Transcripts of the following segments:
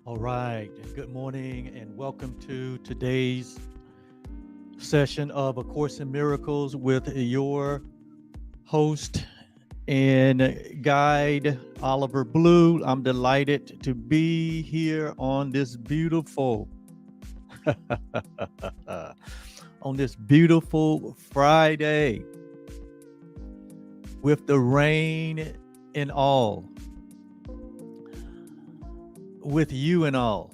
All right. Good morning and welcome to today's session of A Course in Miracles with your host and guide, Oliver Blue. I'm delighted to be here on this beautiful on this beautiful Friday with the rain and all, with you and all,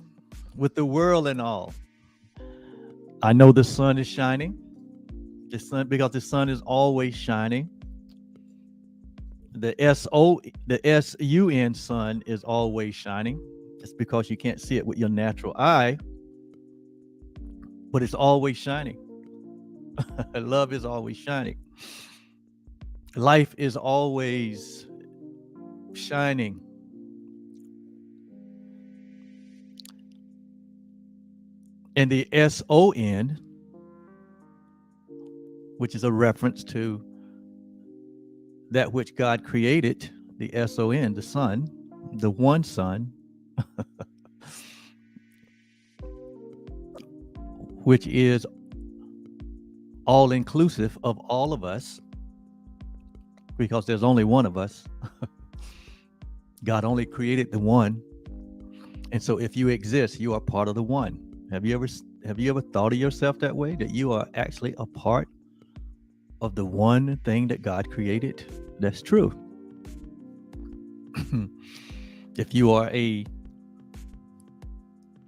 with the world and all. I know the sun is shining. The sun is always shining. The sun is always shining. It's because you can't see it with your natural eye, but it's always shining. Love is always shining. Life is always shining. And the SON, which is a reference to that which God created, the SON, the sun, the one sun, which is all inclusive of all of us, because there's only one of us. God only created the one. And so if you exist, you are part of the one. Have you ever thought of yourself that way, that you are actually a part of the one thing that God created? That's true. If you are a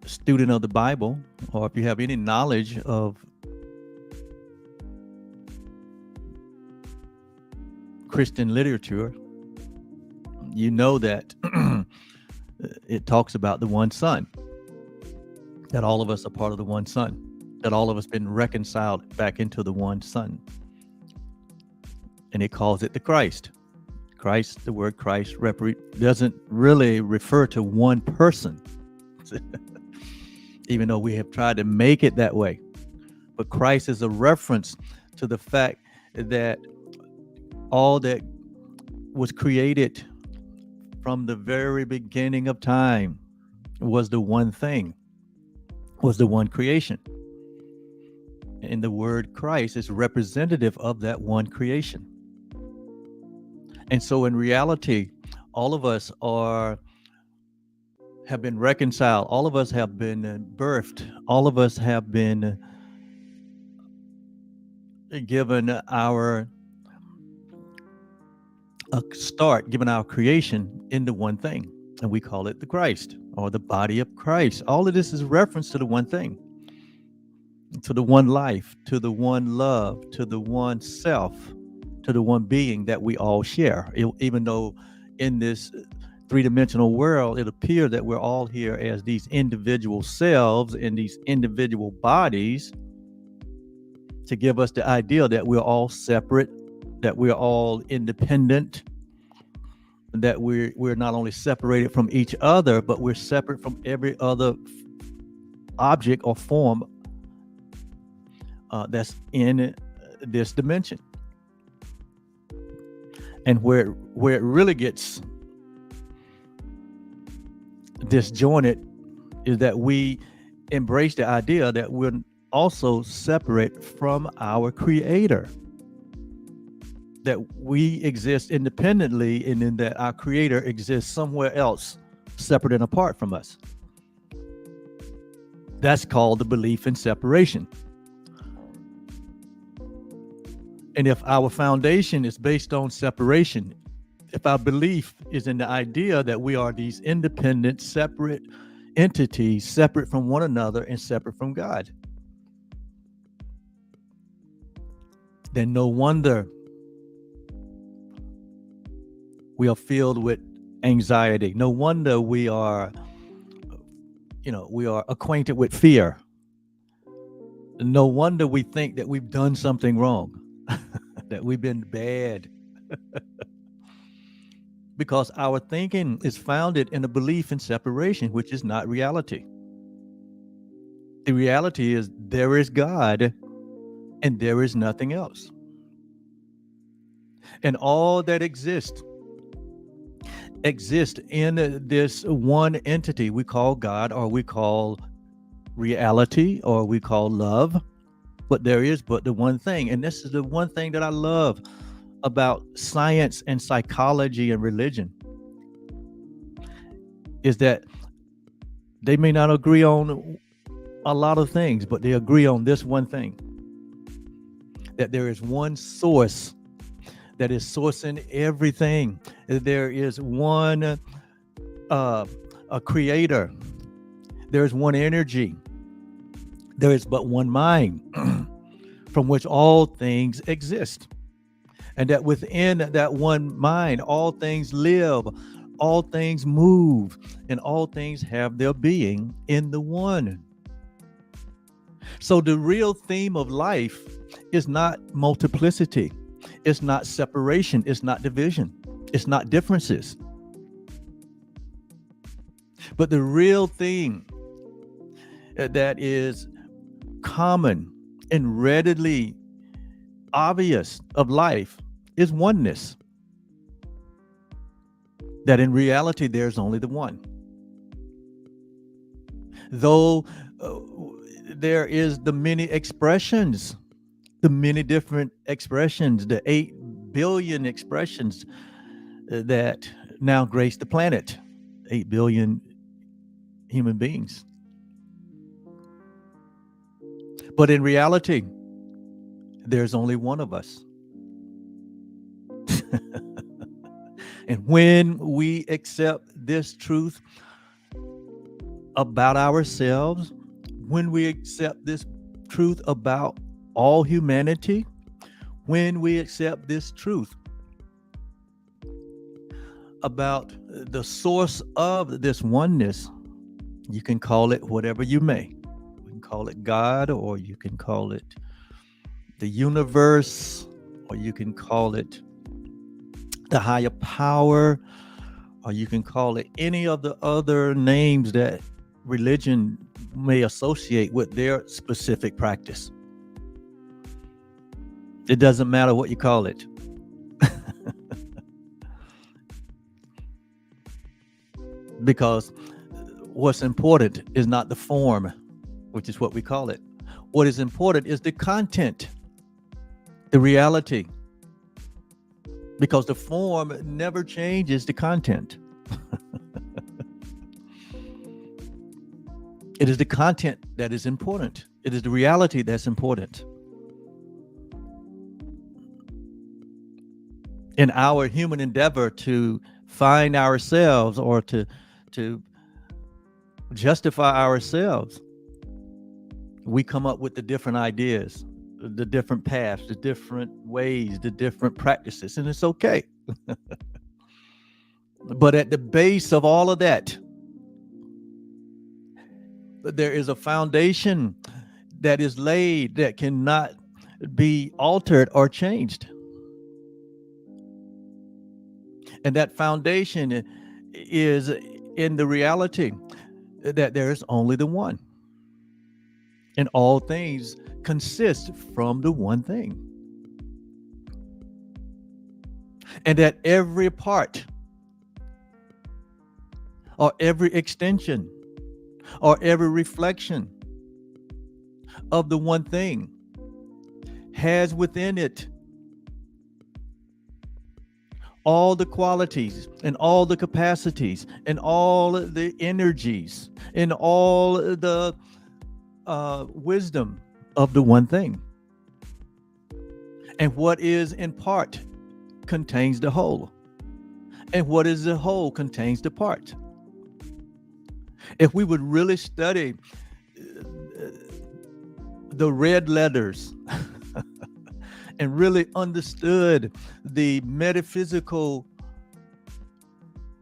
student of the Bible, or if you have any knowledge of Christian literature, you know that it talks about the one Son, that all of us are part of the one Son, that all of us been reconciled back into the one Son. And it calls it the Christ. Christ, the word Christ doesn't really refer to one person, even though we have tried to make it that way. But Christ is a reference to the fact that all that was created from the very beginning of time was the one thing, was the one creation. And the word Christ is representative of that one creation. And so in reality, all of us have been reconciled. All of us have been birthed. All of us have been given our given our creation into one thing. And we call it the Christ, or the body of Christ. All of this is reference to the one thing, to the one life, to the one love, to the one self, to the one being that we all share. Even though in this three-dimensional world, it appears that we're all here as these individual selves in these individual bodies, to give us the idea that we're all separate, that we're all independent, that we're not only separated from each other, but we're separate from every other object or form that's in this dimension. And where it really gets disjointed is that we embrace the idea that we're also separate from our Creator, that we exist independently, and then that our Creator exists somewhere else, separate and apart from us. That's called the belief in separation. And if our foundation is based on separation, if our belief is in the idea that we are these independent, separate entities, separate from one another and separate from God, then no wonder we are filled with anxiety. No wonder we are acquainted with fear. No wonder we think that we've done something wrong, that we've been bad. Because our thinking is founded in a belief in separation, which is not reality. The reality is there is God and there is nothing else. And all that exists exist in this one entity we call God, or we call reality, or we call love. But there is but the one thing. And this is the one thing that I love about science and psychology and religion, is that they may not agree on a lot of things, but they agree on this one thing, that there is one source that is sourcing everything. There is one a creator. There is one energy. There is but one mind from which all things exist. And that within that one mind, all things live, all things move, and all things have their being in the one. So the real theme of life is not multiplicity. It's not separation. It's not division. It's not differences. But the real thing that is common and readily obvious of life is oneness. That in reality, there's only the one. Though there is the many expressions, the many different expressions, the 8 billion expressions that now grace the planet, 8 billion human beings. But in reality, there's only one of us. And when we accept this truth about ourselves, when we accept this truth about all humanity, when we accept this truth about the source of this oneness, you can call it whatever you may. You can call it God, or you can call it the universe, or you can call it the higher power, or you can call it any of the other names that religion may associate with their specific practice. It doesn't matter what you call it. Because what's important is not the form, which is what we call it. What is important is the content, the reality. Because the form never changes the content. It is the content that is important. It is the reality that's important. In our human endeavor to find ourselves, or to justify ourselves, we come up with the different ideas, the different paths, the different ways, the different practices, and it's okay. But at the base of all of that, there is a foundation that is laid that cannot be altered or changed. And that foundation is in the reality that there is only the one. And all things consist from the one thing. And that every part, or every extension, or every reflection of the one thing has within it all the qualities and all the capacities and all the energies and all the wisdom of the one thing. And what is in part contains the whole. And what is the whole contains the part. If we would really study the red letters and really understood the metaphysical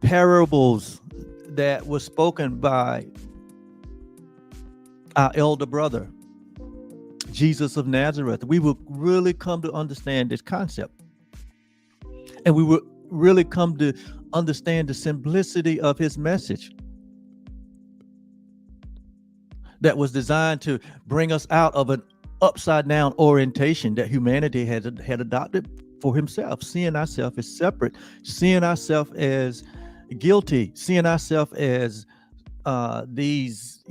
parables that were spoken by our elder brother, Jesus of Nazareth, we will really come to understand this concept. And we will really come to understand the simplicity of his message that was designed to bring us out of an upside down orientation that humanity had adopted for himself, seeing ourselves as separate, seeing ourselves as guilty, seeing ourselves as these,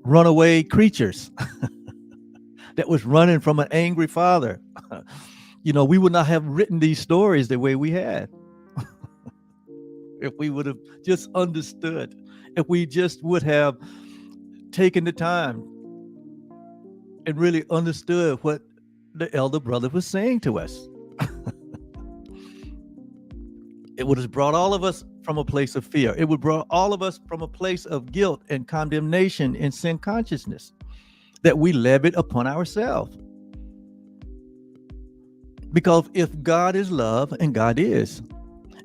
runaway creatures that was running from an angry father. We would not have written these stories the way we had if we would have just understood, if we just would have taken the time and really understood what the elder brother was saying to us. It would have brought all of us from a place of fear. It would brought all of us from a place of guilt and condemnation and sin consciousness that we levied upon ourselves. Because if God is love, and God is,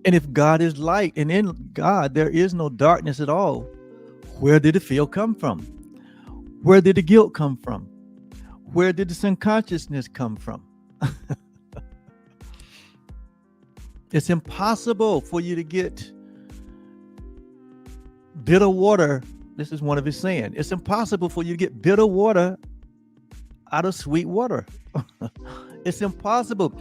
and if God is light, and in God there is no darkness at all, where did the fear come from? Where did the guilt come from? Where did the sin consciousness come from? It's impossible for you to get bitter water. This is one of his saying. It's impossible for you to get bitter water out of sweet water. It's impossible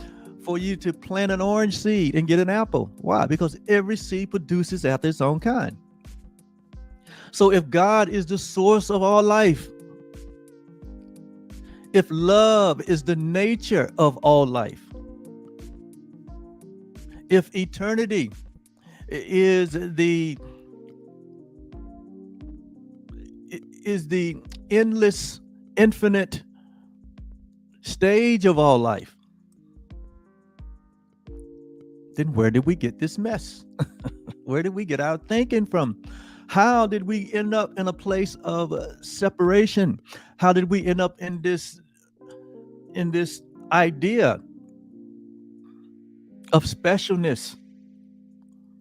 for you to plant an orange seed and get an apple. Why? Because every seed produces after its own kind. So if God is the source of all life, if love is the nature of all life, if eternity is the endless, infinite stage of all life, then where did we get this mess? Where did we get our thinking from? How did we end up in a place of separation? How did we end up in this idea of specialness?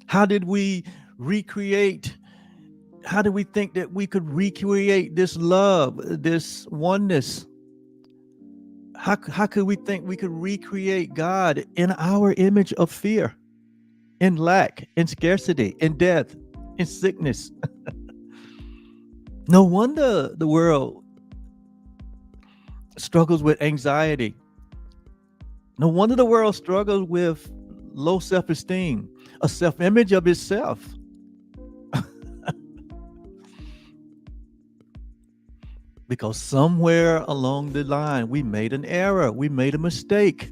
How did we recreate? How did we think that we could recreate this love, this oneness? How could we think we could recreate God in our image of fear, in lack, in scarcity, in death, in sickness? No wonder the world struggles with anxiety. No wonder the world struggles with low self-esteem, a self-image of itself. Because somewhere along the line, we made an error. We made a mistake.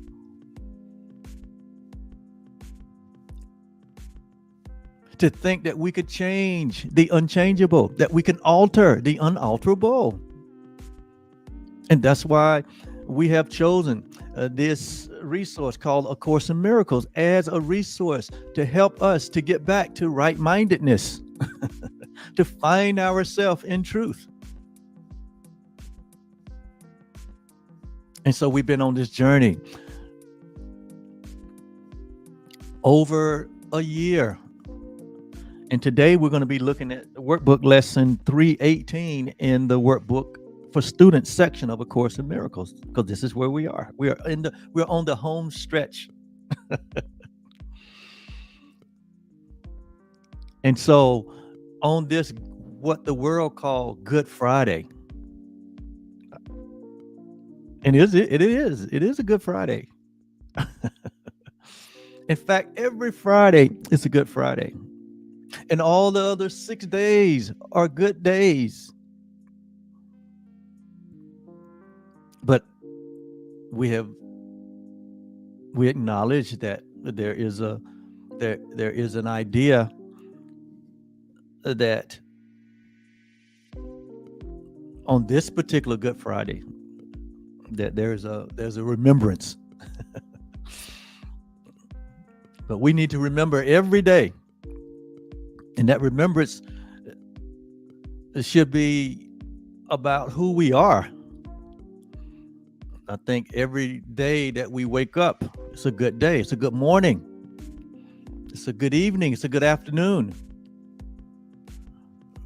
To think that we could change the unchangeable, that we can alter the unalterable. And that's why we have chosen this resource called A Course in Miracles as a resource to help us to get back to right-mindedness, to find ourselves in truth. And so we've been on this journey over a year. And today we're going to be looking at the workbook lesson 318 in the workbook for students section of A Course in Miracles, because this is where we are. We're on the home stretch. And so on this, what the world call Good Friday, and it is a Good Friday. In fact, every Friday is a Good Friday. And all the other 6 days are good days. But we acknowledge that there is an idea that on this particular Good Friday, that there's a remembrance. But we need to remember every day. And that remembrance should be about who we are. I think every day that we wake up, it's a good day. It's a good morning. It's a good evening. It's a good afternoon.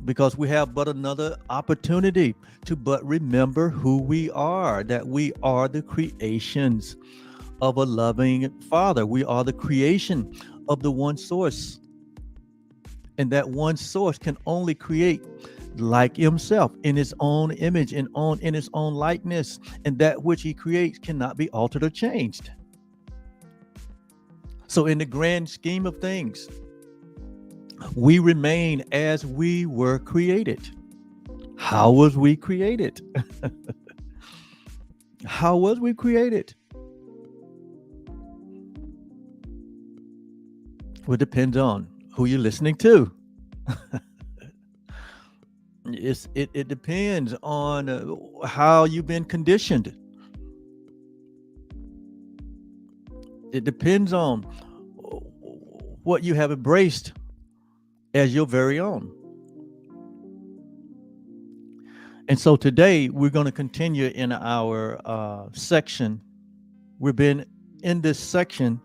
Because we have but another opportunity to but remember who we are, that we are the creations of a loving Father. We are the creation of the one source. And that one source can only create like himself in his own image and in his own likeness. And that which he creates cannot be altered or changed. So in the grand scheme of things, We remain as we were created. How was we created? How was we created? Well, it depends on who you're listening to. It depends on how you've been conditioned. It depends on what you have embraced as your very own. And so today we're going to continue in our section. We've been in this section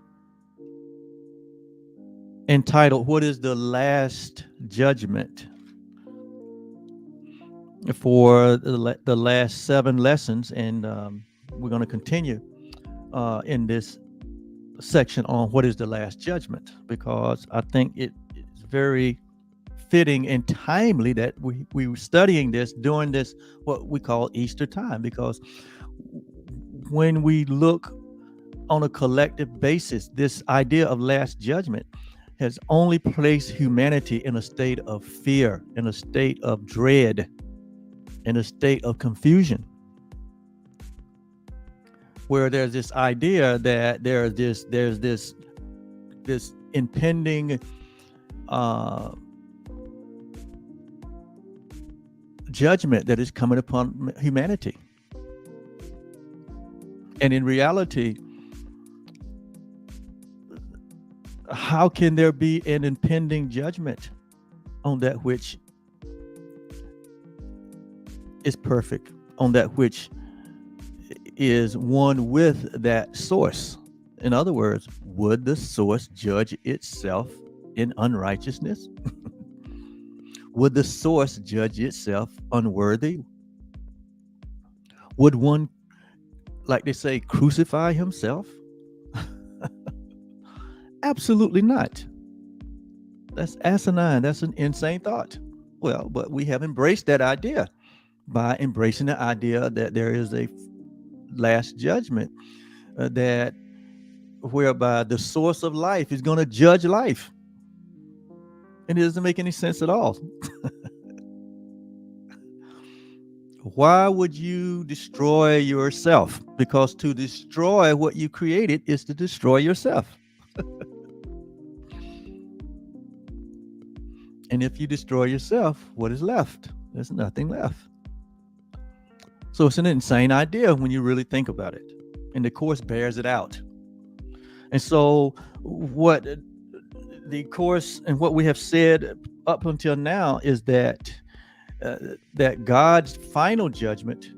entitled, What is the Last Judgment? For the last 7 lessons. And we're going to continue in this section on what is the last judgment, because I think it's very fitting and timely that we were studying this during this, what we call Easter time, because when we look on a collective basis, this idea of last judgment has only placed humanity in a state of fear, in a state of dread, in a state of confusion, where there's this idea that there's this impending judgment that is coming upon humanity. And in reality, how can there be an impending judgment on that which is perfect, on that which is one with that source? In other words, would the source judge itself in unrighteousness? Would the source judge itself unworthy? Would one, like they say, crucify himself? Absolutely not. That's asinine. That's an insane thought. Well, but we have embraced that idea by embracing the idea that there is a last judgment, that whereby the source of life is going to judge life. And it doesn't make any sense at all. Why would you destroy yourself? Because to destroy what you created is to destroy yourself. And if you destroy yourself, what is left? There's nothing left. So it's an insane idea when you really think about it. And the Course bears it out. And so what the Course and what we have said up until now is that that God's final judgment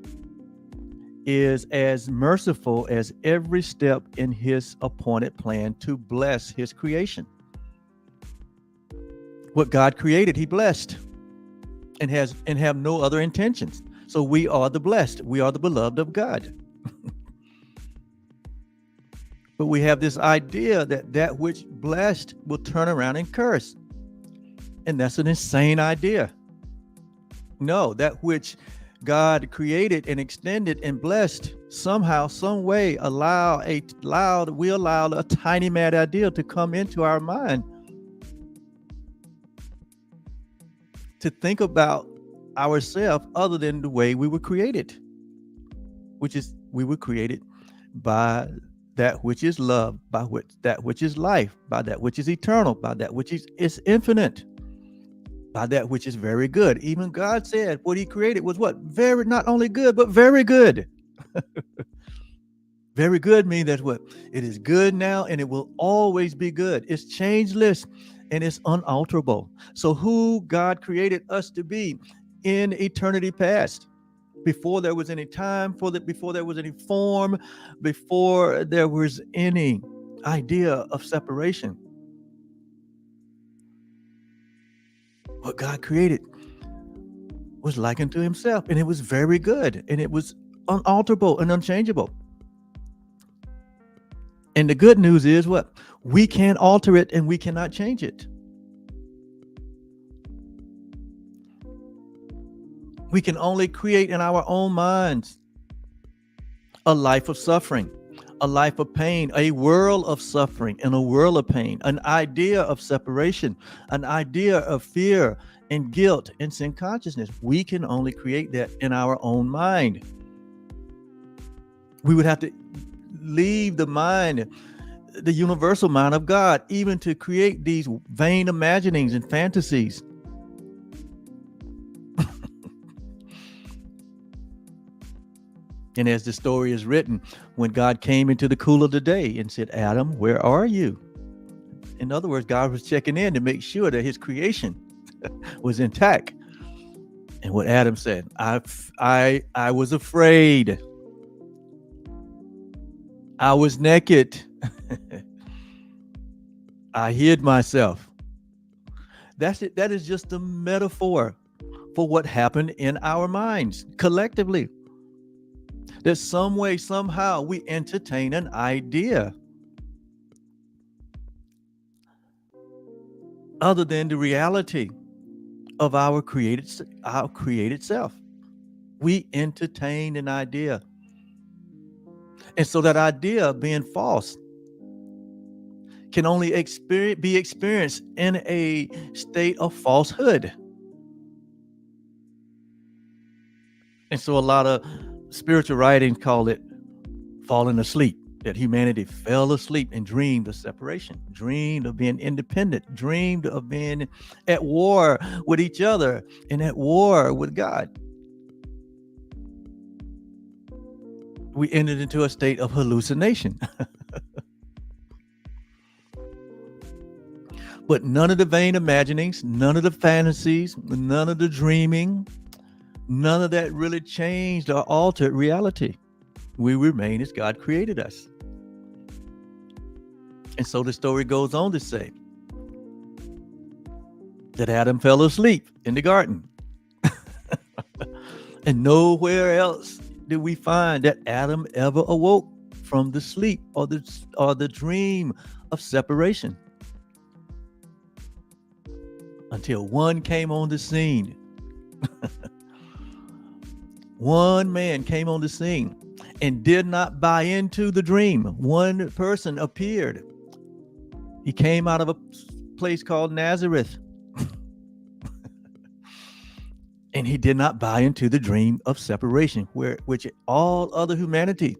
is as merciful as every step in his appointed plan to bless his creation. What God created, he blessed and have no other intentions. So we are the blessed. We are the beloved of God. But we have this idea that that which blessed will turn around and curse. And that's an insane idea. No, that which God created and extended and blessed, somehow, some way, we allow a tiny mad idea to come into our mind, to think about ourselves other than the way we were created, which is we were created by that which is love, by that which is life, by that which is eternal, by that which is infinite, by that which is very good. Even God said what he created was what? Very, not only good, but very good. Very good means that what? It is good now and it will always be good. It's changeless and it's unalterable. So who God created us to be in eternity past, before there was any time, before there was any form, before there was any idea of separation. What God created was likened to himself, and it was very good, and it was unalterable and unchangeable. And the good news is what? We can't alter it and we cannot change it. We can only create in our own minds a life of suffering, a life of pain, a world of suffering, and a world of pain, an idea of separation, an idea of fear and guilt and sin consciousness. We can only create that in our own mind. We would have to leave the mind, the universal mind of God, even to create these vain imaginings and fantasies. And as the story is written, when God came into the cool of the day and said, Adam, where are you? In other words, God was checking in to make sure that his creation was intact. And what Adam said, I was afraid. I was naked. I hid myself. That's it. That is just a metaphor for what happened in our minds collectively. That some way, somehow, we entertain an idea other than the reality of our created self. We entertain an idea. And so that idea, being false, can only be experienced in a state of falsehood. And so a lot of spiritual writings call it falling asleep, that humanity fell asleep and dreamed of separation, dreamed of being independent, dreamed of being at war with each other and at war with God. We entered into a state of hallucination. But none of the vain imaginings, none of the fantasies, none of the dreaming, none of that really changed or altered reality. We remain as God created us. And so the story goes on to say that Adam fell asleep in the garden. And nowhere else did we find that Adam ever awoke from the sleep or the dream of separation. Until one came on the scene. One man came on the scene and did not buy into the dream. One person appeared. He came out of a place called Nazareth. And he did not buy into the dream of separation, which all other humanity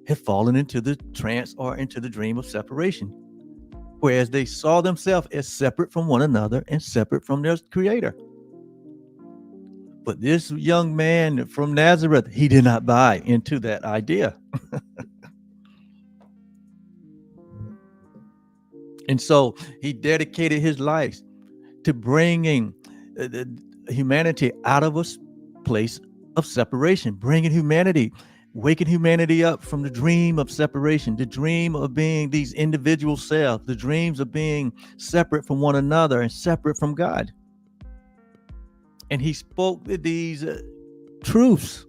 had fallen into the trance or into the dream of separation. Whereas they saw themselves as separate from one another and separate from their creator. But this young man from Nazareth, he did not buy into that idea. And so he dedicated his life to bringing humanity out of a place of separation, bringing humanity, waking humanity up from the dream of separation, the dream of being these individual selves, the dreams of being separate from one another and separate from God. And he spoke these truths.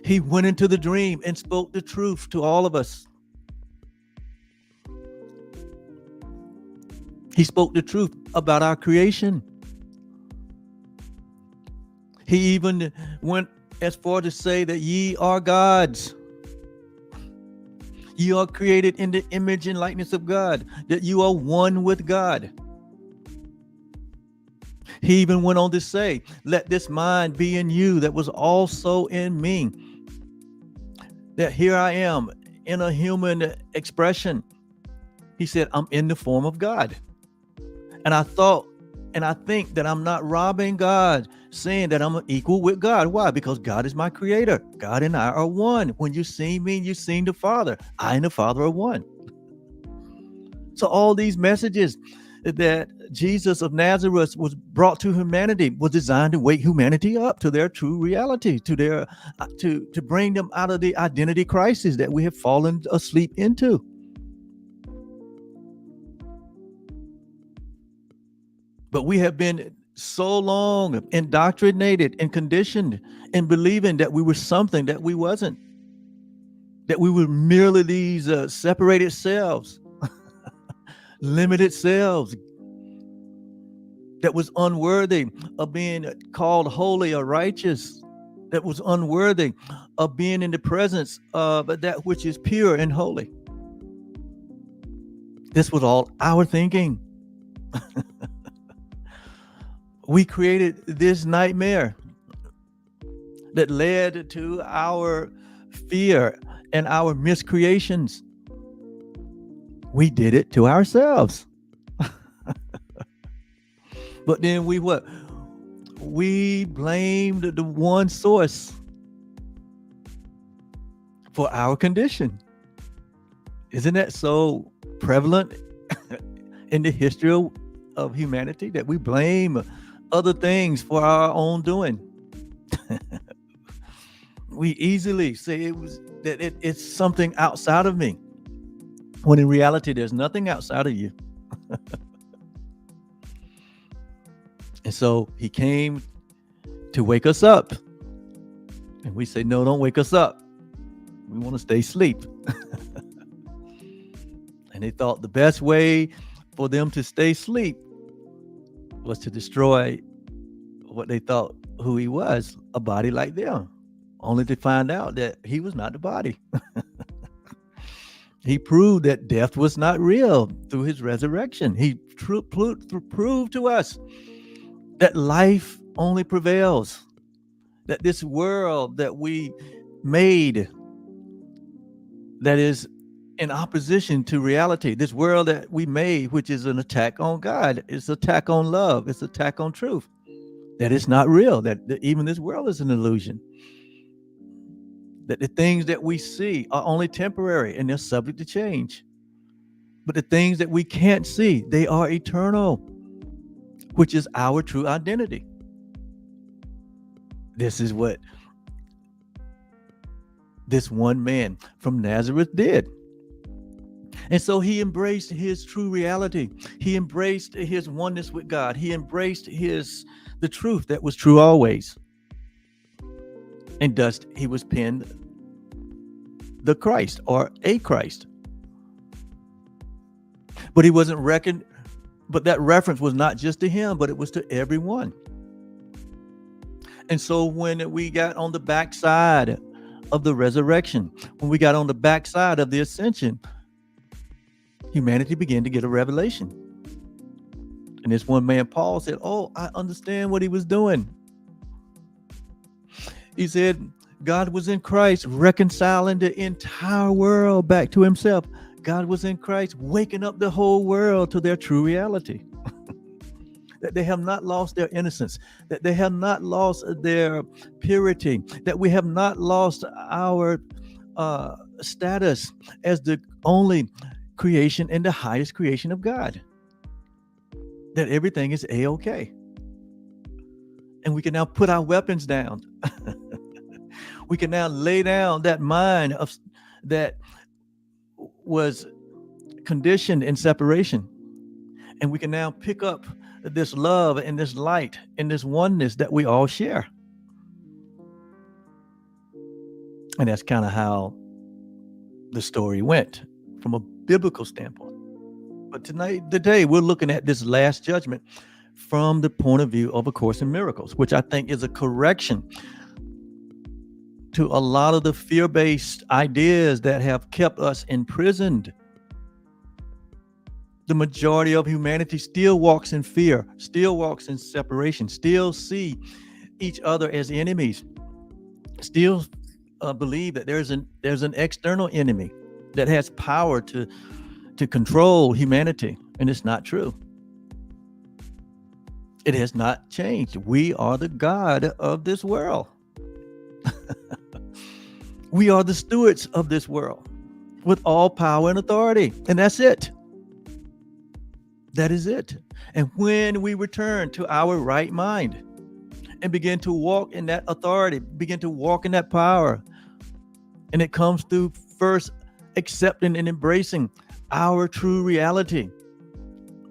He went into the dream and spoke the truth to all of us. He spoke the truth about our creation. He even went as far to say that ye are gods. You are created in the image and likeness of God, that you are one with God. He even went on to say, let this mind be in you that was also in me. That here I am in a human expression. He said, I'm in the form of God. And I think that I'm not robbing God, saying that I'm equal with God. Why? Because God is my creator. God and I are one. When you see me, you see the Father. I and the Father are one. So all these messages that Jesus of Nazareth was brought to humanity was designed to wake humanity up to their true reality, to their to bring them out of the identity crisis that we have fallen asleep into. But we have been so long indoctrinated and conditioned in believing that we were something that we wasn't, that we were merely these separated selves, limited selves, that was unworthy of being called holy or righteous, that was unworthy of being in the presence of that which is pure and holy. This was all our thinking. We created this nightmare that led to our fear and our miscreations. We did it to ourselves. But then we what? We blamed the one source for our condition. Isn't that so prevalent in the history of humanity, that we blame other things for our own doing? We easily say it's something outside of me, when in reality there's nothing outside of you. And so he came to wake us up. And we say, no, don't wake us up. We want to stay asleep. And they thought the best way for them to stay asleep was to destroy what they thought who he was, a body like them, only to find out that he was not the body. He proved that death was not real through his resurrection. He proved to us that life only prevails, that this world that we made, that is in opposition to reality, this world that we made, which is an attack on God, it's an attack on love, it's an attack on truth, that it's not real, that even this world is an illusion, that the things that we see are only temporary and they're subject to change. But the things that we can't see, they are eternal, which is our true identity. This is what this one man from Nazareth did. And so he embraced his true reality. He embraced his oneness with God. He embraced the truth that was true always. And thus he was penned the Christ, or a Christ. But he wasn't reckoned, but that reference was not just to him, but it was to everyone. And so when we got on the backside of the resurrection, when we got on the backside of the ascension, humanity began to get a revelation. And this one man, Paul, said, oh, I understand what he was doing. He said, God was in Christ reconciling the entire world back to himself. God was in Christ waking up the whole world to their true reality. That they have not lost their innocence, that they have not lost their purity, that we have not lost our status as the only creation and the highest creation of God. That everything is A-okay. And we can now put our weapons down. We can now lay down that mind that was conditioned in separation. And we can now pick up this love and this light and this oneness that we all share. And that's kind of how the story went from a biblical standpoint. But today we're looking at this last judgment from the point of view of A Course in Miracles, which I think is a correction to a lot of the fear-based ideas that have kept us imprisoned. The majority of humanity still walks in fear, still walks in separation, still see each other as enemies, still believe that there's an external enemy that has power to control humanity, and it's not true. It has not changed. We are the God of this world. We are the stewards of this world with all power and authority, and that's it. That is it. And when we return to our right mind and begin to walk in that authority, begin to walk in that power, and it comes through first accepting and embracing our true reality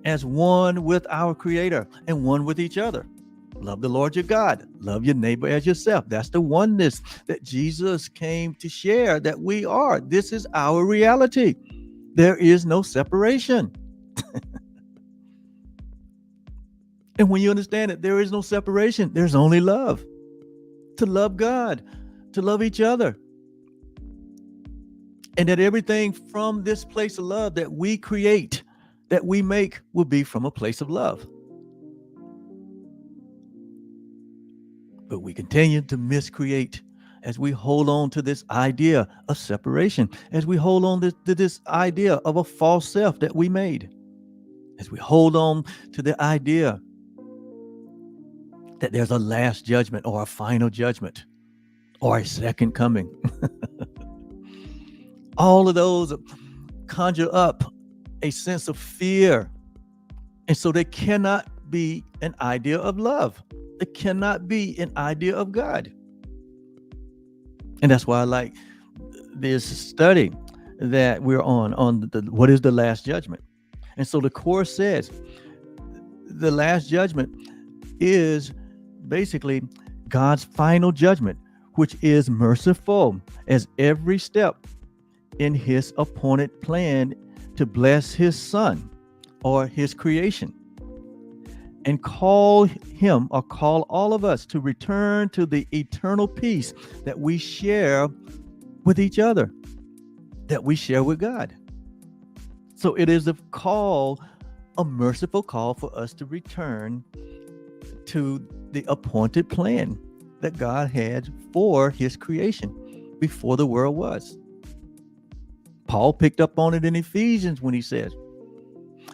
as one with our Creator and one with each other. Love the Lord your God. Love your neighbor as yourself. That's the oneness that Jesus came to share, that we are. This is our reality. There is no separation. And when you understand that there is no separation, there's only love. To love God, to love each other. And that everything from this place of love that we create, that we make, will be from a place of love. But we continue to miscreate as we hold on to this idea of separation, as we hold on to this idea of a false self that we made, as we hold on to the idea that there's a last judgment or a final judgment or a second coming. All of those conjure up a sense of fear. And so they cannot be an idea of love. It cannot be an idea of God. And that's why I like this study that we're on what is the last judgment. And so the course says the last judgment is basically God's final judgment, which is merciful as every step in his appointed plan to bless his son or his creation, and call him or call all of us to return to the eternal peace that we share with each other, that we share with God. So it is a merciful call for us to return to the appointed plan that God had for his creation before the world was. Paul picked up on it in Ephesians when he said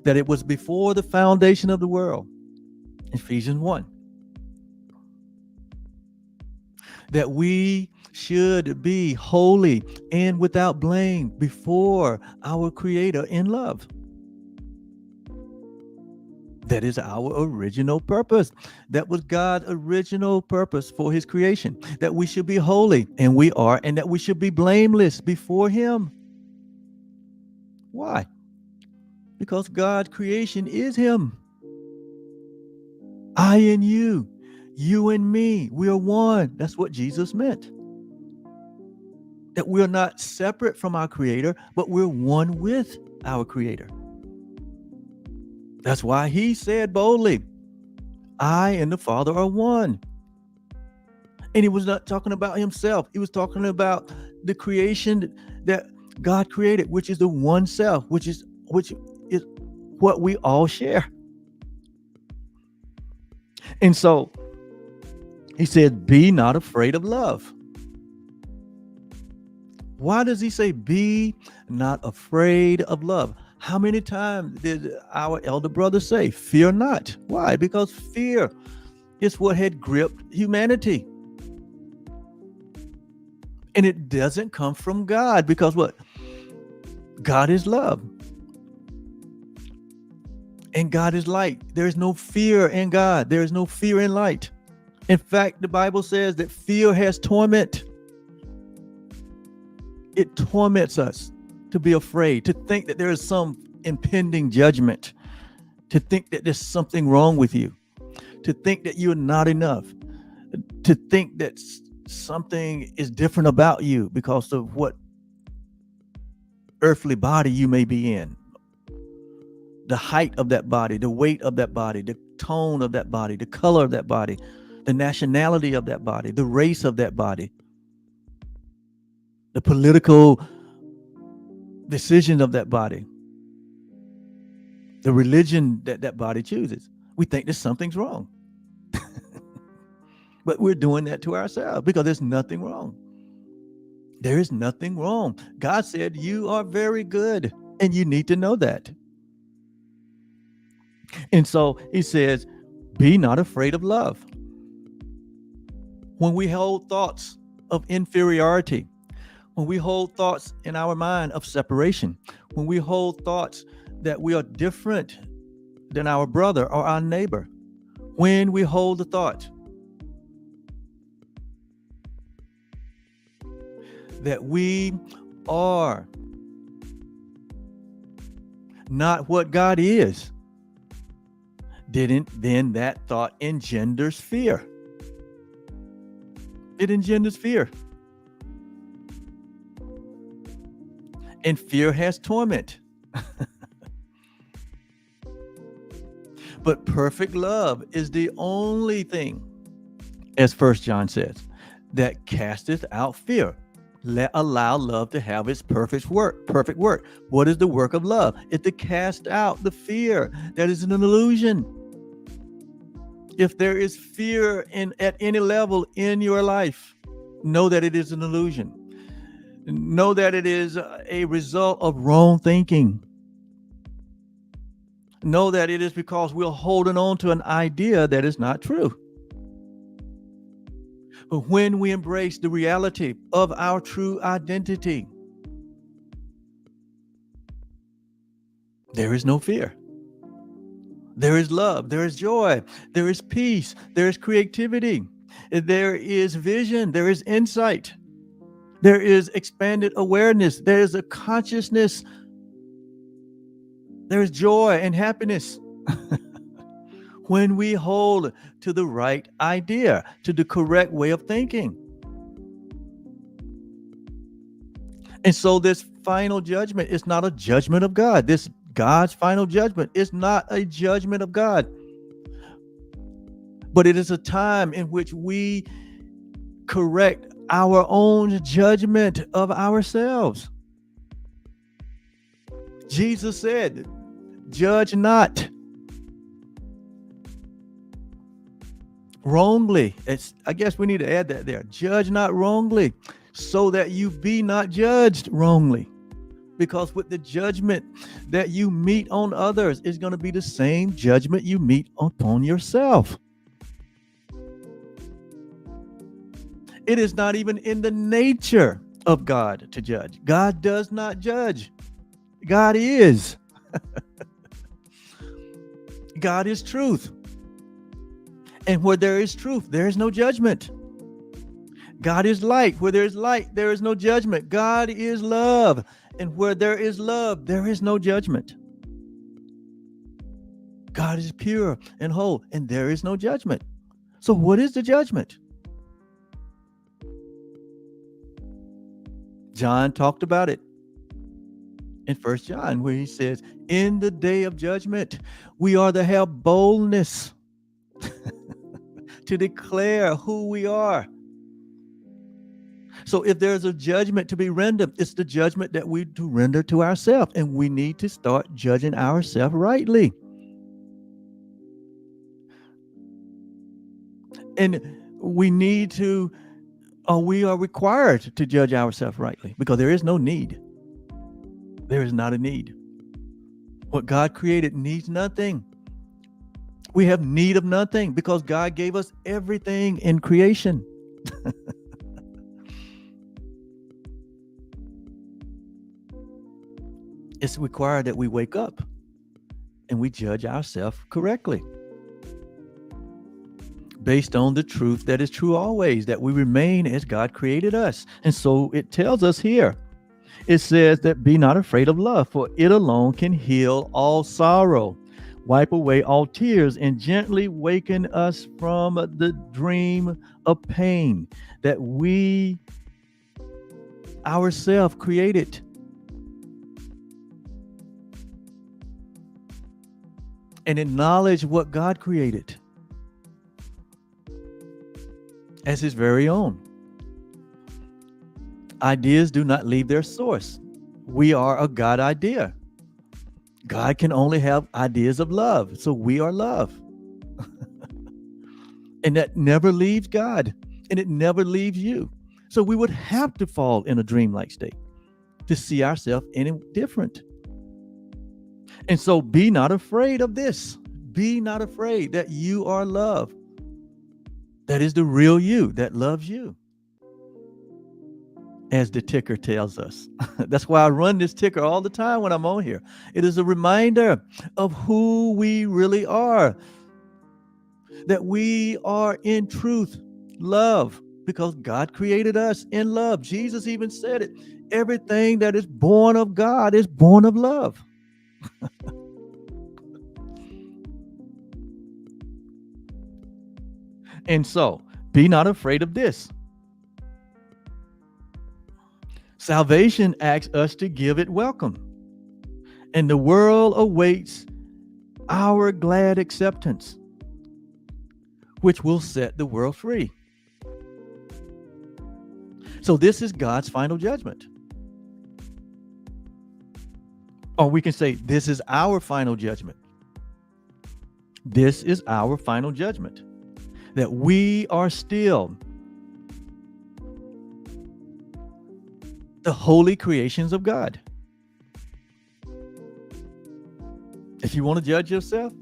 that it was before the foundation of the world, Ephesians 1, that we should be holy and without blame before our Creator in love. That is our original purpose. That was God's original purpose for his creation, that we should be holy, and we are, and that we should be blameless before him. Why? Because God's creation is him. I and you and me, we are one. That's what Jesus meant. That we're not separate from our Creator, but we're one with our Creator. That's why he said boldly, I and the Father are one. And he was not talking about himself. He was talking about the creation that God created, which is the one self, which is what we all share. And so he said, be not afraid of love. Why does he say, be not afraid of love? How many times did our elder brother say, fear not? Why? Because fear is what had gripped humanity. And it doesn't come from God, because what? God is love. And God is light. There is no fear in God. There is no fear in light. In fact, the Bible says that fear has torment. It torments us to be afraid, to think that there is some impending judgment, to think that there's something wrong with you, to think that you're not enough, to think that something is different about you because of what earthly body you may be in, the height of that body, the weight of that body, the tone of that body, the color of that body, the nationality of that body, the race of that body, the political decision of that body, the religion that that body chooses. We think that something's wrong. But we're doing that to ourselves because there's nothing wrong. There is nothing wrong. God said you are very good, and you need to know that. And so he says, be not afraid of love. When we hold thoughts of inferiority, when we hold thoughts in our mind of separation, when we hold thoughts that we are different than our brother or our neighbor, when we hold the thought that we are not what God is, then that thought engenders fear. It engenders fear. And fear has torment. But perfect love is the only thing, as First John says, that casteth out fear. Allow love to have its perfect work. Perfect work. What is the work of love? It's to cast out the fear that is an illusion. If there is fear at any level in your life, know that it is an illusion. Know that it is a result of wrong thinking. Know that it is because we're holding on to an idea that is not true. But when we embrace the reality of our true identity, there is no fear. There is love, there is joy, there is peace, there is creativity, there is vision, there is insight, there is expanded awareness, there is a consciousness, there is joy and happiness. When we hold to the right idea, to the correct way of thinking. And so this final judgment is not a judgment of God. This God's final judgment is not a judgment of God, but it is a time in which we correct our own judgment of ourselves. Jesus said, judge not wrongly. I guess we need to add that there. Judge not wrongly, so that you be not judged wrongly. Because with the judgment that you meet on others is going to be the same judgment you meet upon yourself. It is not even in the nature of God to judge. God does not judge. God is. God is truth. And where there is truth, there is no judgment. God is light. Where there is light, there is no judgment. God is love. And where there is love, there is no judgment. God is pure and whole, and there is no judgment. So what is the judgment? John talked about it in First John, where he says, in the day of judgment, we are to have boldness to declare who we are. So if there's a judgment to be rendered, it's the judgment that we do render to ourselves, and we need to start judging ourselves rightly. And we need to, or we are required to judge ourselves rightly, because there is no need. There is not a need. What God created needs nothing. We have need of nothing because God gave us everything in creation. It's required that we wake up and we judge ourselves correctly based on the truth that is true always, that we remain as God created us. And so it tells us here, it says that be not afraid of love, for it alone can heal all sorrow, wipe away all tears, and gently waken us from the dream of pain that we ourselves created. And acknowledge what God created as his very own. Ideas do not leave their source. We are a God idea. God can only have ideas of love, so we are love. And that never leaves God, and it never leaves you. So we would have to fall in a dreamlike state to see ourselves any different. And so be not afraid of this. Be not afraid that you are love. That is the real you that loves you. As the ticker tells us. That's why I run this ticker all the time when I'm on here. It is a reminder of who we really are. That we are in truth, love, because God created us in love. Jesus even said it. Everything that is born of God is born of love. And so, be not afraid of this. Salvation asks us to give it welcome. And the world awaits our glad acceptance, which will set the world free. So this is God's final judgment. Or we can say, this is our final judgment. This is our final judgment. That we are still the holy creations of God. If you want to judge yourself,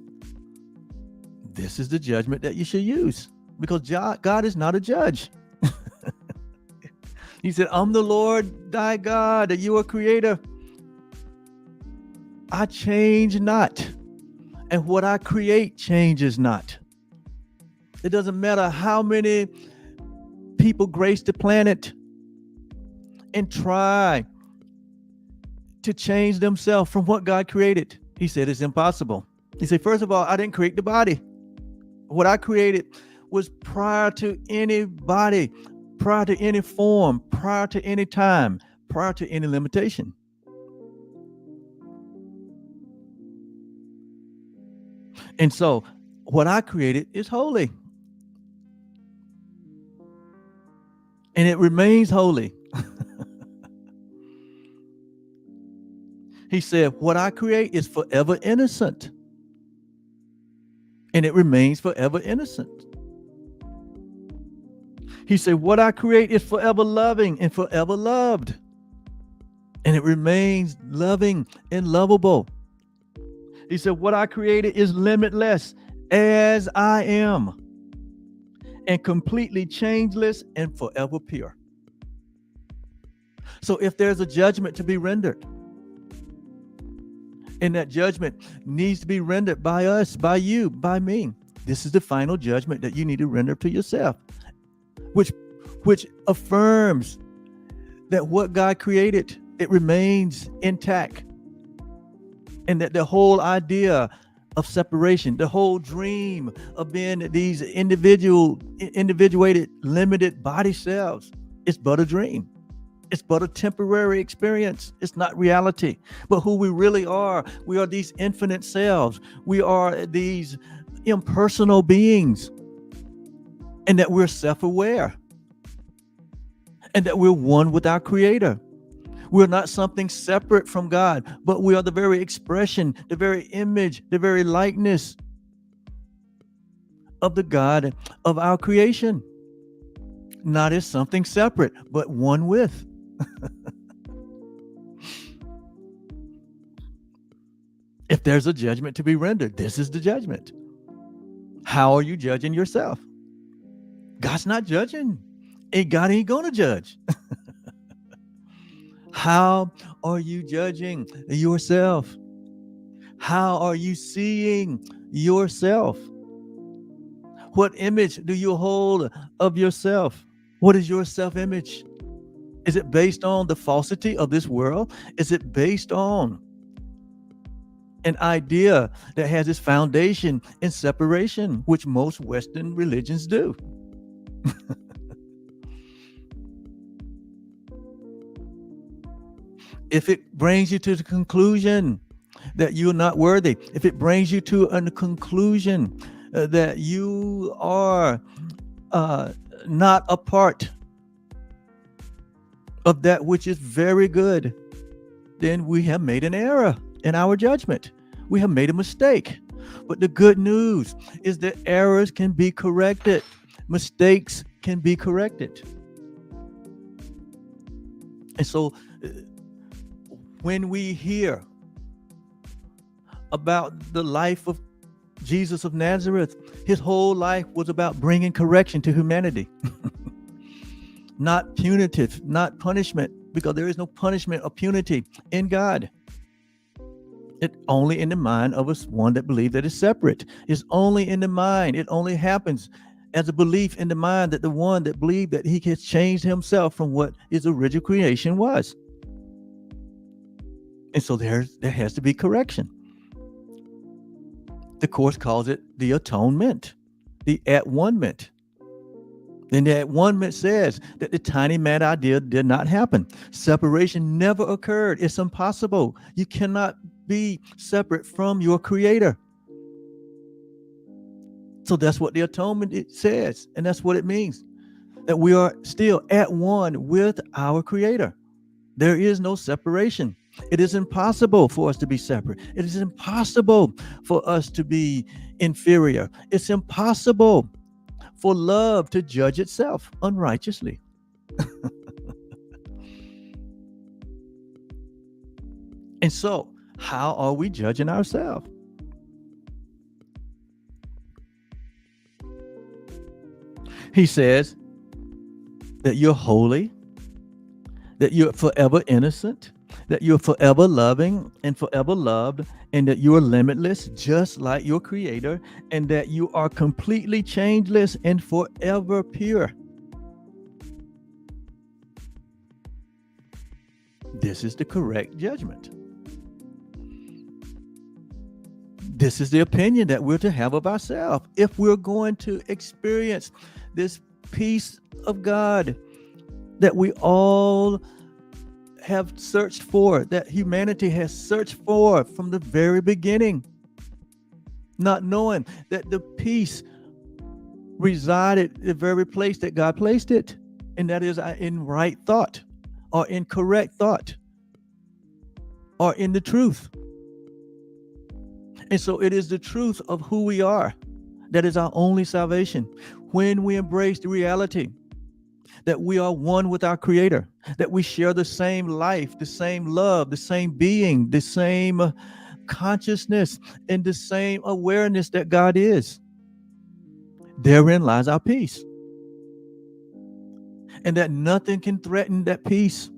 this is the judgment that you should use, because God is not a judge. He said, I'm the Lord thy God, that you are creator. I change not, and what I create changes not. It doesn't matter how many people grace the planet and try to change themselves from what God created. He said it's impossible. He said, first of all, I didn't create the body. What I created was prior to any body, prior to any form, prior to any time, prior to any limitation. And so what I created is holy. And it remains holy. He said, what I create is forever innocent. And it remains forever innocent. He said, what I create is forever loving and forever loved. And it remains loving and lovable. He said, what I created is limitless as I am, and completely changeless and forever pure. So if there's a judgment to be rendered, and that judgment needs to be rendered by us, by you, by me, this is the final judgment that you need to render to yourself, which affirms that what God created, it remains intact. And that the whole idea of separation, the whole dream of being these individuated, limited body selves, is but a dream. It's but a temporary experience. It's not reality. But who we really are, we are these infinite selves. We are these impersonal beings. And that we're self-aware. And that we're one with our Creator. We're not something separate from God, but we are the very expression, the very image, the very likeness of the God of our creation. Not as something separate, but one with. If there's a judgment to be rendered, this is the judgment. How are you judging yourself? God's not judging. And God ain't gonna judge. How are you judging yourself? How are you seeing yourself? What image do you hold of yourself? What is your self-image? Is it based on the falsity of this world? Is it based on an idea that has its foundation in separation, which most Western religions do? If it brings you to the conclusion that you're not worthy, if it brings you to a conclusion that you are not a part of that which is very good, then we have made an error in our judgment. We have made a mistake. But the good news is that errors can be corrected. Mistakes can be corrected. And so when we hear about the life of Jesus of Nazareth, his whole life was about bringing correction to humanity. Not punitive, not punishment, because there is no punishment or punity in God. It's only in the mind of one that believes that it's separate. It's only in the mind. It only happens as a belief in the mind that the one that believed that he has changed himself from what his original creation was. And so there has to be correction. The Course calls it the atonement, the at-one-ment. And the at-one-ment says that the tiny mad idea did not happen. Separation never occurred. It's impossible. You cannot be separate from your Creator. So that's what the atonement it says, and that's what it means, that we are still at one with our Creator. There is no separation. It is impossible for us to be separate. It is impossible for us to be inferior. It's impossible for love to judge itself unrighteously. And so, how are we judging ourselves? He says that you're holy, that you're forever innocent, that you're forever loving and forever loved, and that you are limitless, just like your Creator, and that you are completely changeless and forever pure. This is the correct judgment. This is the opinion that we're to have of ourselves if we're going to experience this peace of God that we all have searched for, that humanity has searched for from the very beginning, not knowing that the peace resided in the very place that God placed it, and that is in right thought, or in correct thought, or in the truth. And so it is the truth of who we are that is our only salvation. When we embrace the reality that we are one with our Creator, that we share the same life, the same love, the same being, the same consciousness, and the same awareness that God is, therein lies our peace. And that nothing can threaten that peace.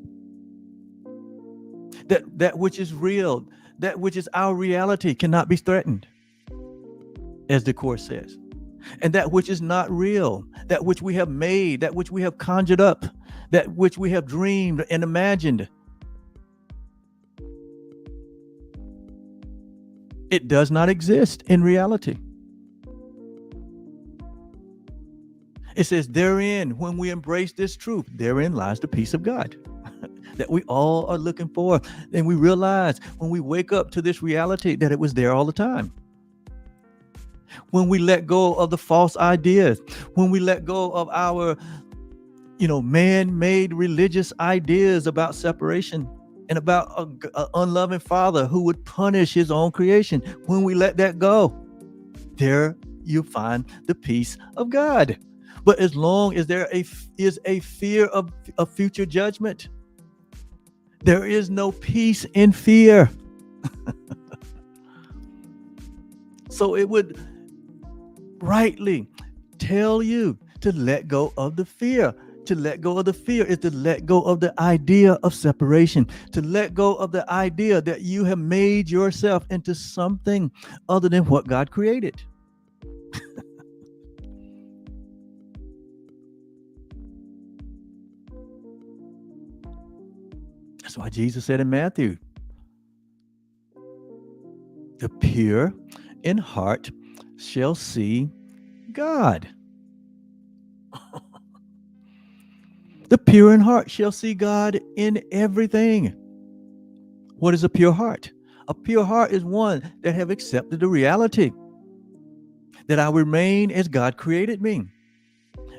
That which is real, that which is our reality, cannot be threatened, as the Course says. And that which is not real, that which we have made, that which we have conjured up, that which we have dreamed and imagined, it does not exist in reality. It says, therein, when we embrace this truth, therein lies the peace of God that we all are looking for. And we realize when we wake up to this reality that it was there all the time. When we let go of the false ideas, when we let go of our, man-made religious ideas about separation and about an unloving Father who would punish his own creation, when we let that go, there you find the peace of God. But as long as there is a fear of future judgment, there is no peace in fear. So it would rightly tell you to let go of the fear. To let go of the fear is to let go of the idea of separation, to let go of the idea that you have made yourself into something other than what God created. That's why Jesus said in Matthew, the pure in heart shall see God. The pure in heart shall see God in everything. What is a pure heart? A pure heart is one that have accepted the reality that I remain as God created me,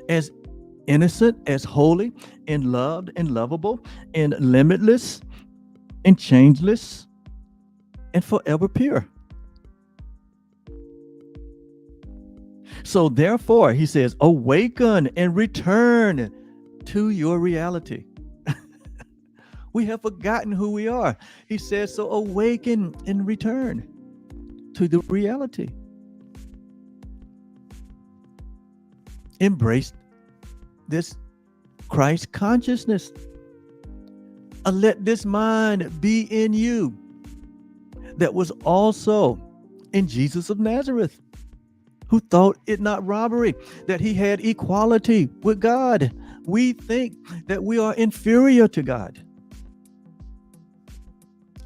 as innocent, as holy, and loved, and lovable, and limitless, and changeless, and forever pure. So therefore, he says, awaken and return to your reality. We have forgotten who we are. He says, so awaken and return to the reality. Embrace this Christ consciousness. Let this mind be in you that was also in Jesus of Nazareth, who thought it not robbery that he had equality with God. We think that we are inferior to God.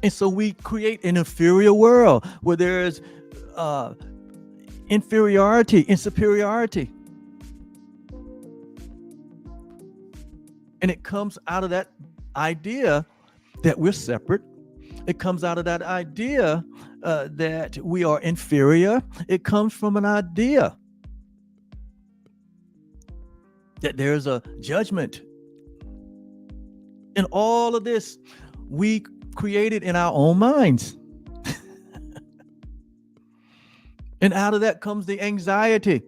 And so we create an inferior world where there is inferiority and superiority. And it comes out of that idea that we're separate. It comes out of that idea that we are inferior. It comes from an idea that there's a judgment. And all of this we created in our own minds. And out of that comes the anxiety.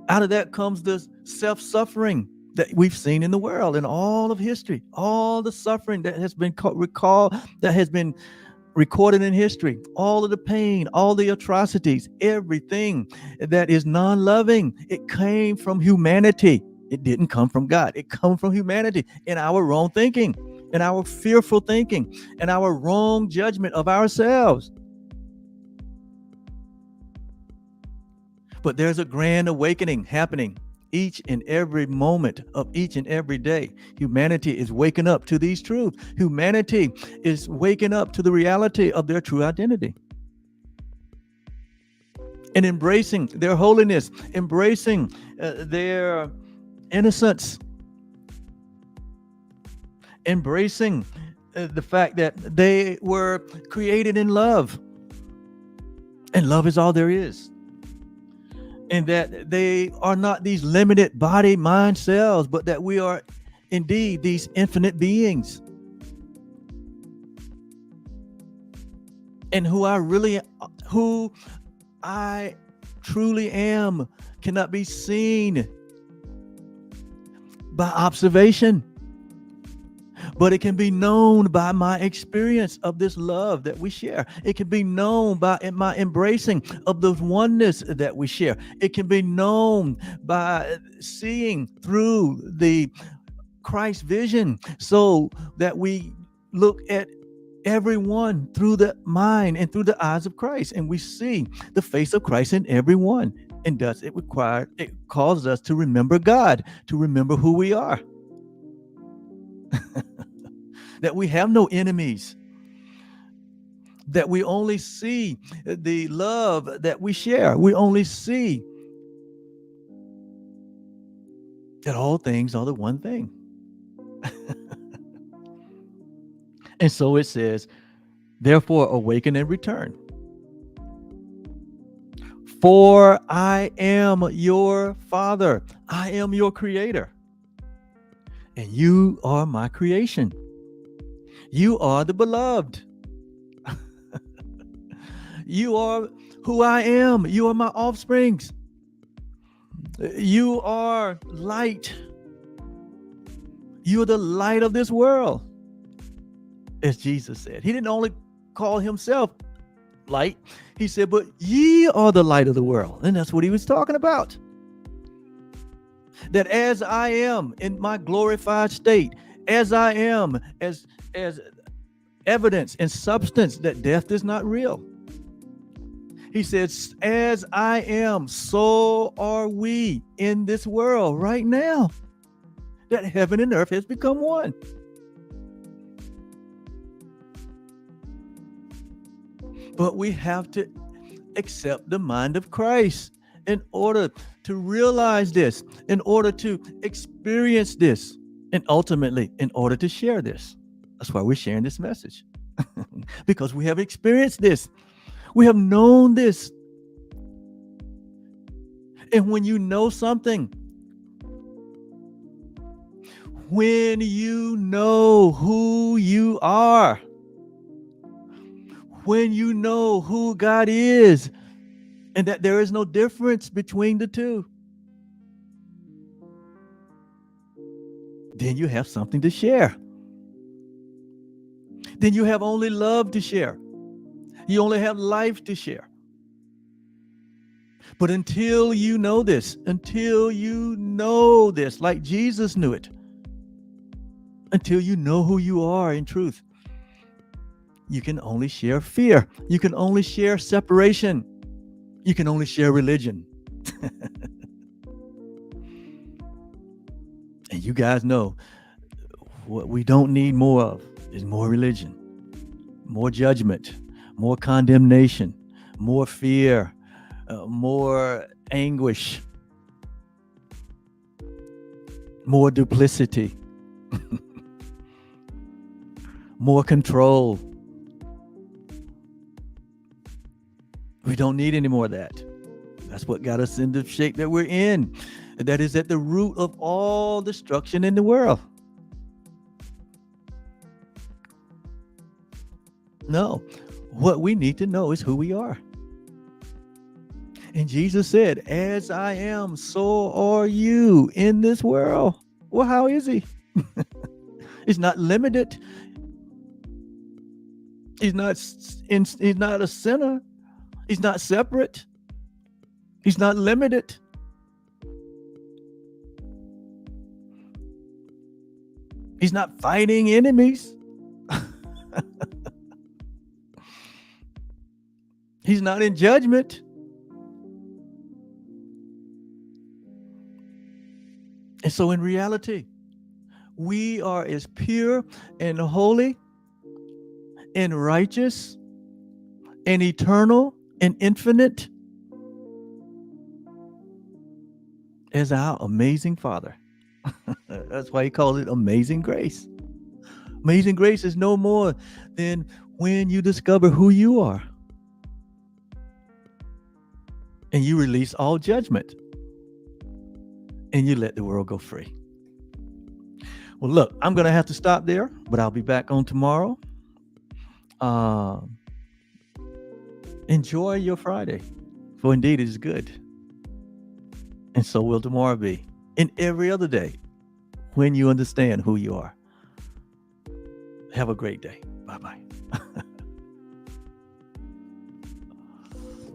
Out of that comes the self-suffering that we've seen in the world, in all of history, all the suffering that has been that has been recorded in history, all of the pain, all the atrocities, everything that is non-loving, it came from humanity. It didn't come from God. It comes from humanity in our wrong thinking, in our fearful thinking, in our wrong judgment of ourselves. But there's a grand awakening happening each and every moment of each and every day. Humanity is waking up to these truths. Humanity is waking up to the reality of their true identity and embracing their holiness, embracing their innocence, embracing the fact that they were created in love, and love is all there is. And that they are not these limited body, mind cells, but that we are indeed these infinite beings. And who I truly am cannot be seen by observation, but it can be known by my experience of this love that we share. It can be known by my embracing of the oneness that we share. It can be known by seeing through the Christ vision, so that we look at everyone through the mind and through the eyes of Christ, and we see the face of Christ in everyone. And thus it causes us to remember God, to remember who we are. That we have no enemies, that we only see the love that we share. We only see that all things are the one thing. And so it says, therefore awaken and return. For I am your Father. I am your Creator. And you are my creation. You are the beloved. You are who I am. You are my offsprings. You are light. You are the light of this world. As Jesus said, he didn't only call himself light. He said, but ye are the light of the world. And that's what he was talking about. That as I am in my glorified state, as I am as evidence and substance that death is not real. He says, as I am, so are we in this world right now. That heaven and earth has become one. But we have to accept the mind of Christ in order to realize this, in order to experience this, and ultimately in order to share this. That's why we're sharing this message. Because we have experienced this. We have known this. And when you know something, when you know who you are, when you know who God is, and that there is no difference between the two, then you have something to share. Then you have only love to share. You only have life to share. But until you know this, like Jesus knew it, until you know who you are in truth, you can only share fear. You can only share separation. You can only share religion. And you guys know what we don't need more of is more religion, more judgment, more condemnation, more fear, more anguish, more duplicity, more control. We don't need any more of that. That's what got us in the shape that we're in. that is at the root of all destruction in the world. No, what we need to know is who we are. And Jesus said, as I am, so are you in this world. Well, how is he? He's not limited. He's not a sinner. He's not separate. He's not limited. He's not fighting enemies. He's not in judgment. And so in reality, we are as pure and holy and righteous and eternal and infinite as our amazing Father. That's why he calls it amazing grace. Amazing grace is no more than when you discover who you are and you release all judgment and you let the world go free. Well, look, I'm going to have to stop there, but I'll be back on tomorrow. Enjoy your Friday, for indeed it is good. And so will tomorrow be, and every other day, when you understand who you are. Have a great day. Bye-bye.